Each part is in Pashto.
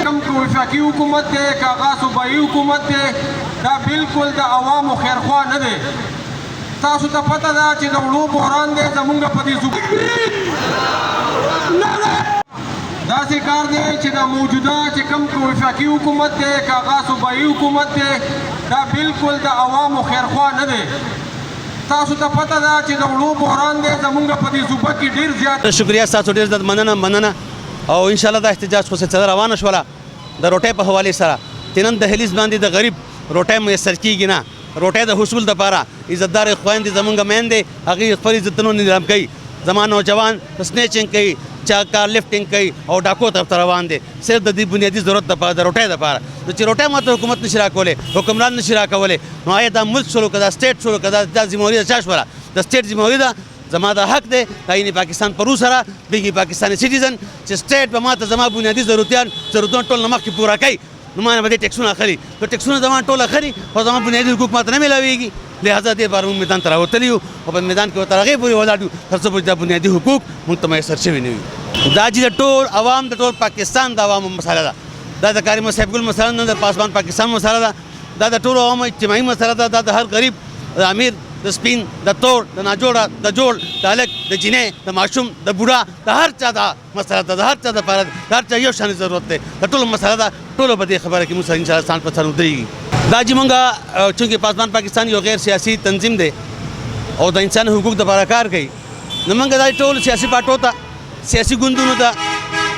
कम को वफाकी हुकूमत दे कागा सूबाई हुकूमत दे दा बिल्कुल द अवाम खैरख्वा न दे तासु ته پته ده چې د وړو بحران دی زمونږ په دې صوبه داسې کار دی چې د موجوده چې کوم وفاقي حکومت دی کاغه صوبایي حکومت دی دا بالکل د عوامو خیرخوا نه دی تاسو ته پته ده چې د وړو بحران دی زمونږ په دې صوبه کې ډېر زیات شکریه ستاسو ډېر زیات مننه او ان شاء الله دا احتجاج خو سلسله روانه شوله د روټۍ په حوالې سره تنن د هلیز باندې د غریب روټۍ میسر کېږي نه روټۍ د حصول دپاره عزتدار خویندې زمونږ میندې هغې خپل عزتونو نظام کوي زما نوجوان سنیچنګ کوي چا کار لفټینګ کوي او ډاکو طرف ته روان دی صرف د دې بنیادي ضرورت دپاره د روټۍ دپاره چې روټۍ ماته حکومت نشي راکولی حکمران نشي راکولی نو آیا دا ملک شولو که دا سټیټ شولو که دا ذمهواري د چا شوله د سټیټ ذمهواري ده زما دا حق دی د این پاکستان پرو سره بیګي پاکستاني سټیزن چې سټیټ به ماته زما بنیادي ضرورتونه ټول نه مخکې پوره کوي نو ما نه به دې ټیکسونه اخلي نو ټیکسونه زما ټول اخلي خو زما بنیادي حقوق ماته نه میلاویږي لہذا دې بار موږ میدان ته راوتلي یو او په میدان کې تر هغې پورې ولاړ یو تر څو پورې دا بنیادي حقوق موږ ته میسر شوي نه وي دا چې د ټول عوام د ټول پاکستان د عوامو مسله ده دا د کاري صاحب ګل مسله نه د پاسبان پاکستان مسله ده دا د ټولو عوامو اجتماعي مسله ده دا د هر غریب د امیر د سپین د تور د ناجوړه د جوړ د هلک د جینۍ د ماشوم د بوډا د هر چا دا مسله ده د هر چا دپاره د هر چا یو شان ضرورت دی د ټولو مسله ده ټولو په دې خبره کې موږ سره انشاءالله ځان په سر ودرېږي دا چې موږ چونکې پاسبان پاکستان یو غیر سیاسي تنظیم دی او د انسان حقوق دپاره کار کوي نو موږ دا ټول سیاسي پارټو ته سیاسي ګوندونو ته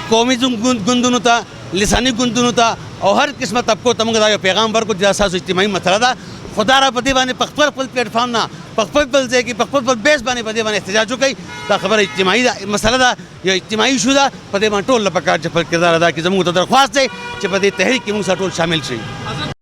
قومي ګوندونو ته لساني ګوندونو ته او هر قسمه طبقو ته موږ دا یو پیغام ورکړو چې دا ستاسو اجتماعي مسله ده خدا را په دې باندې په خپل پلیټ فارم نه په خپل ځای کې په خپل بیس باندې په دې باندې احتجاج وکړي دا خبره اجتماعي مسله ده یا اجتماعي شو ده په دې باندې ټول پکار چې خپل کردار ادا کړي زموږ ته درخواست دی چې په دې تحریک کې موږ سره ټول شامل شي